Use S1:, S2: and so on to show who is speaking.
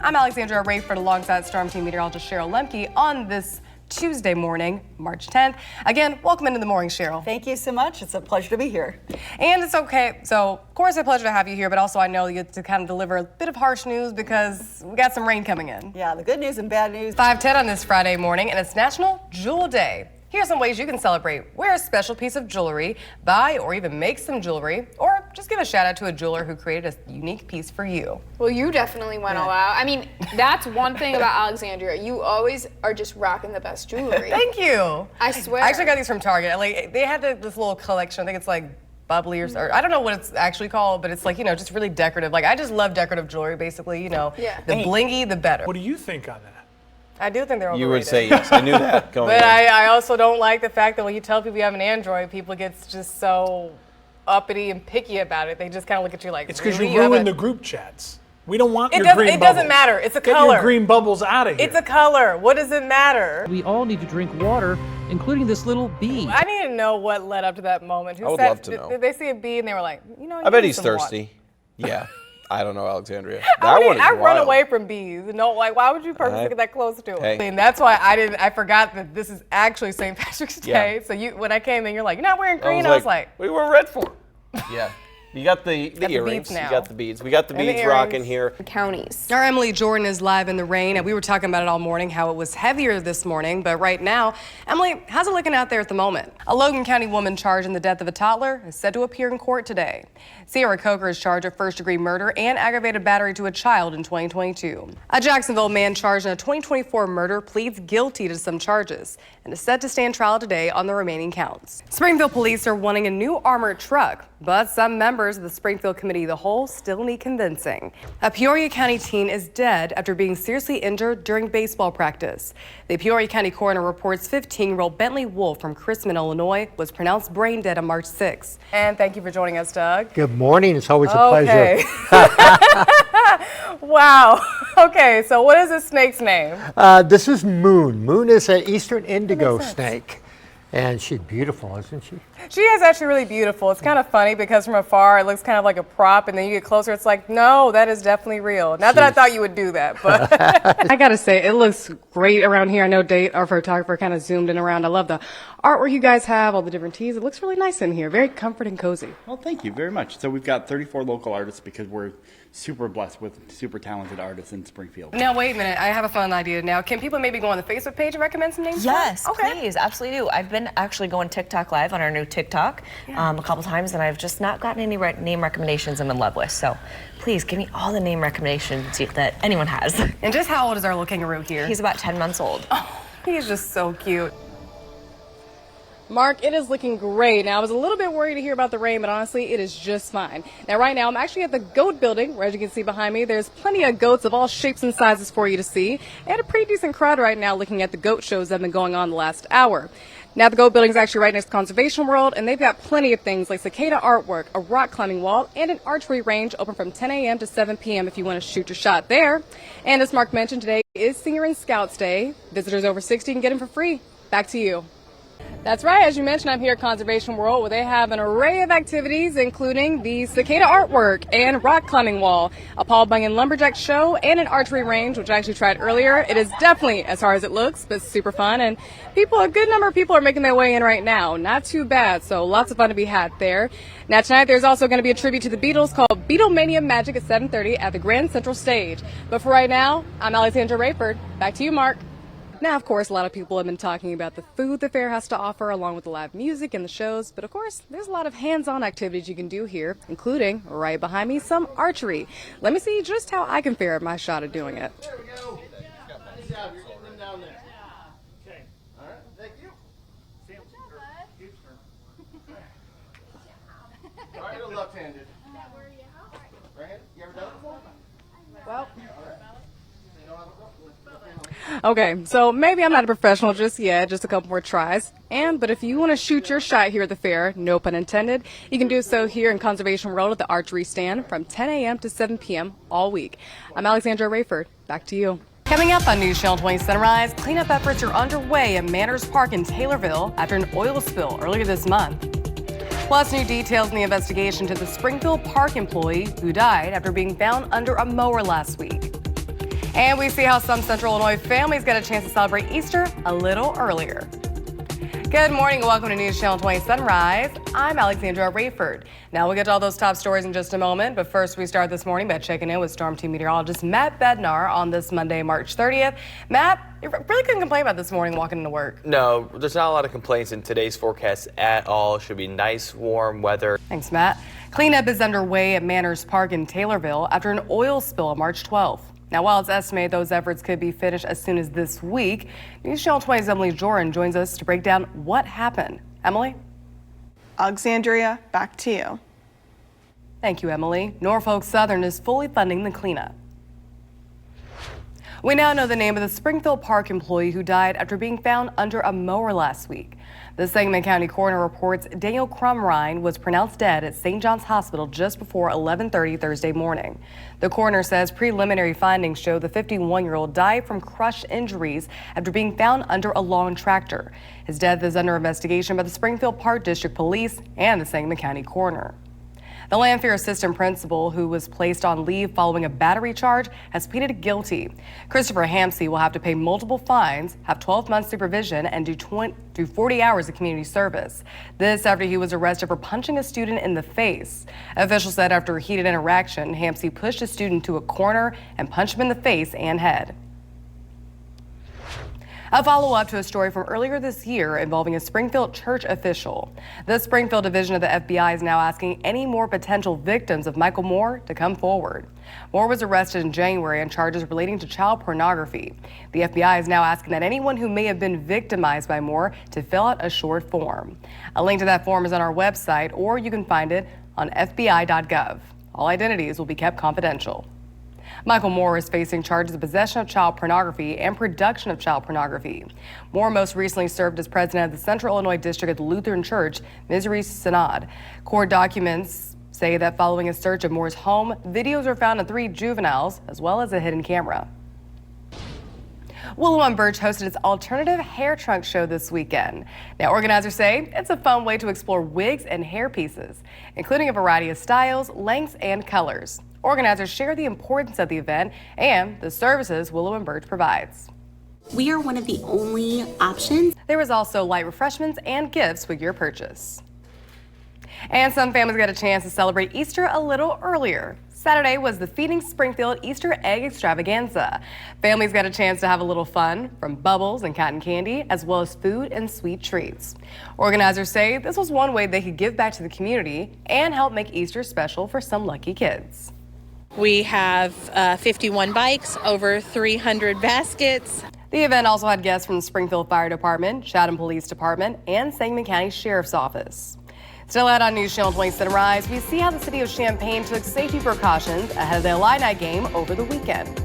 S1: I'm Alexandria Rayford alongside Storm Team meteorologist Cheryl Lemke on this Tuesday morning, March 10th. Again, welcome into the morning, Cheryl.
S2: Thank you so much. It's a pleasure to be here.
S1: And it's okay. So, of course, it's a pleasure to have you here, but also I know you get to kind of deliver a bit of harsh news because we got some rain coming in.
S2: Yeah, the good news and bad news.
S1: 5:10 on this Friday morning, and it's National Jewel Day. Here are some ways you can celebrate. Wear a special piece of jewelry, buy or even make some jewelry, or just give a shout out to a jeweler who created a unique piece for you.
S3: Well, you definitely went all out. I mean, that's one thing about Alexandria. You always are just rocking the best jewelry.
S1: Thank you.
S3: I swear.
S1: I actually got these from Target. Like, they had this little collection. I think it's like bubbly or I don't know what it's actually called, but it's like, you know, just really decorative. Like, I just love decorative jewelry, basically, you know.
S3: Yeah.
S1: The blingy, the better.
S4: What do you think on that?
S1: I do think they're overrated.
S5: You would say yes. I knew that going
S1: But
S5: in.
S1: I also don't like the fact that when you tell people you have an Android, people get just so uppity and picky about it. They just kind of look at you like,
S4: It's because
S1: really?
S4: you ruin the group chats. We don't want your green
S1: It
S4: bubbles.
S1: doesn't matter. It's a
S4: Get
S1: color.
S4: your green bubbles out of here.
S1: It's a color. What does it matter?
S6: We all need to drink water, including this little bee.
S1: I need to know what led up to that moment.
S5: I would love to know.
S1: Did they see a bee and they were like, you know,
S5: I bet
S1: need
S5: he's
S1: some
S5: thirsty. Yeah. I don't know, Alexandria.
S1: I run away from bees. No, like, why would you purposely get that close to it?
S5: Hey.
S1: And that's why I forgot that this is actually St. Patrick's Day. So when I came in, you're like, you're not wearing green. I was like,
S5: we were red for. Yeah. You got the earrings.
S1: beads now.
S5: You got the beads. We got the
S1: And the
S5: beads rocking
S1: earrings.
S5: here.
S3: Counties.
S1: Our Emily Jordan is live in the rain, and we were talking about it all morning, how it was heavier this morning, but right now, Emily, how's it looking out there at the moment? A Logan County woman charged in the death of a toddler is said to appear in court today. Sierra Coker is charged of first-degree murder and aggravated battery to a child in 2022. A Jacksonville man charged in a 2024 murder pleads guilty to some charges and is set to stand trial today on the remaining counts. Springfield police are wanting a new armored truck, but some members of the Springfield Committee of the Whole still need convincing. A Peoria County teen is dead after being seriously injured during baseball practice. The Peoria County coroner reports 15-year-old Bentley Wolf from Chrisman, Illinois, was pronounced brain dead on March 6th. And thank you for joining us, Doug.
S7: Good morning. It's always a pleasure.
S1: Wow. Okay, so what is this snake's name?
S7: This is Moon. Moon is an eastern indigo snake. And she's beautiful, isn't she?
S1: She is actually really beautiful. It's kind of funny because from afar it looks kind of like a prop, and then you get closer, it's like, no, that is definitely real. Not that I thought you would do that, but I gotta say, it looks great around here. I know Date, our photographer, kind of zoomed in around. I love the artwork you guys have, all the different teas. It looks really nice in here. Very comforting and cozy.
S8: Well, thank you very much. So we've got 34 local artists because we're super blessed with super talented artists in Springfield.
S1: Now, wait a minute. I have a fun idea now. Can people maybe go on the Facebook page and recommend some names?
S9: Yes,
S1: Okay.
S9: please, absolutely do. I've been actually going TikTok live on our new TikTok a couple times, and I've just not gotten any name recommendations I'm in love with. So please give me all the name recommendations that anyone has.
S1: And just how old is our little kangaroo here?
S9: He's about 10 months old.
S1: Oh, he's just so cute. Mark, it is looking great. Now, I was a little bit worried to hear about the rain, but honestly, it is just fine. Now, right now, I'm actually at the goat building, where as you can see behind me, there's plenty of goats of all shapes and sizes for you to see, and a pretty decent crowd right now looking at the goat shows that have been going on the last hour. Now, the goat building is actually right next to Conservation World, and they've got plenty of things like cicada artwork, a rock climbing wall, and an archery range open from 10 a.m. to 7 p.m. if you want to shoot your shot there. And as Mark mentioned, today is Senior and Scouts Day. Visitors over 60 can get in for free. Back to you. That's right. As you mentioned, I'm here at Conservation World, where they have an array of activities, including the cicada artwork and rock climbing wall, a Paul Bunyan lumberjack show, and an archery range, which I actually tried earlier. It is definitely as hard as it looks, but super fun. And a good number of people are making their way in right now. Not too bad. So lots of fun to be had there. Now tonight, there's also going to be a tribute to the Beatles called Beatlemania Magic at 7:30 at the Grand Central Stage. But for right now, I'm Alexandria Rayford. Back to you, Mark. Now, of course, a lot of people have been talking about the food the fair has to offer, along with the live music and the shows. But of course, there's a lot of hands-on activities you can do here, including, right behind me, some archery. Let me see just how I can fare my shot at doing it.
S10: There we go. Good job. You're getting them down there. Okay. All right. Thank you. All right, you're left-handed. Right-handed? You ever done it before?
S1: Well. Okay, so maybe I'm not a professional just yet, just a couple more tries. But if you want to shoot your shot here at the fair, no pun intended, you can do so here in Conservation World at the archery stand from 10 a.m. to 7 p.m. all week. I'm Alexandria Rayford. Back to you. Coming up on News Channel 20 Sunrise, cleanup efforts are underway at Manners Park in Taylorville after an oil spill earlier this month. Plus, new details in the investigation to the Springfield Park employee who died after being found under a mower last week. And we see how some Central Illinois families get a chance to celebrate Easter a little earlier. Good morning and welcome to News Channel 20 Sunrise. I'm Alexandria Rayford. Now we'll get to all those top stories in just a moment, but first we start this morning by checking in with Storm Team meteorologist Matt Bednar on this Monday, March 30th. Matt, you really couldn't complain about this morning walking into work.
S11: No, there's not a lot of complaints in today's forecast at all. Should be nice, warm weather.
S1: Thanks, Matt. Cleanup is underway at Manners Park in Taylorville after an oil spill on March 12th. Now, while it's estimated those efforts could be finished as soon as this week, News Channel 20's Emily Joran joins us to break down what happened. Emily?
S12: Alexandria, back to you.
S1: Thank you, Emily. Norfolk Southern is fully funding the cleanup. We now know the name of the Springfield Park employee who died after being found under a mower last week. The Sangamon County coroner reports Daniel Crumrine was pronounced dead at St. John's Hospital just before 11:30 Thursday morning. The coroner says preliminary findings show the 51-year-old died from crush injuries after being found under a long tractor. His death is under investigation by the Springfield Park District Police and the Sangamon County coroner. The Lanphier assistant principal, who was placed on leave following a battery charge, has pleaded guilty. Christopher Hampsey will have to pay multiple fines, have 12 months supervision, and do 40 hours of community service. This after he was arrested for punching a student in the face. Officials said after a heated interaction, Hampsey pushed a student to a corner and punched him in the face and head. A follow-up to a story from earlier this year involving a Springfield church official. The Springfield division of the FBI is now asking any more potential victims of Michael Moore to come forward. Moore was arrested in January on charges relating to child pornography. The FBI is now asking that anyone who may have been victimized by Moore to fill out a short form. A link to that form is on our website, or you can find it on FBI.gov. All identities will be kept confidential. Michael Moore is facing charges of possession of child pornography and production of child pornography. Moore most recently served as president of the Central Illinois District of the Lutheran Church, Missouri Synod. Court documents say that following a search of Moore's home, videos were found of 3 juveniles, as well as a hidden camera. Willow and Birch hosted its alternative hair trunk show this weekend. Now, organizers say it's a fun way to explore wigs and hair pieces, including a variety of styles, lengths, and colors. Organizers share the importance of the event and the services Willow and Birch provides.
S13: We are one of the only options.
S1: There was also light refreshments and gifts with your purchase. And some families got a chance to celebrate Easter a little earlier. Saturday was the Feeding Springfield Easter Egg Extravaganza. Families got a chance to have a little fun, from bubbles and cotton candy, as well as food and sweet treats. Organizers say this was one way they could give back to the community and help make Easter special for some lucky kids.
S14: We have 51 bikes, over 300 baskets.
S1: The event also had guests from the Springfield Fire Department, Chatham Police Department, and Sangamon County Sheriff's Office. Still out on News Channel 20 Sunrise, we see how the city of Champaign took safety precautions ahead of the Illini game over the weekend.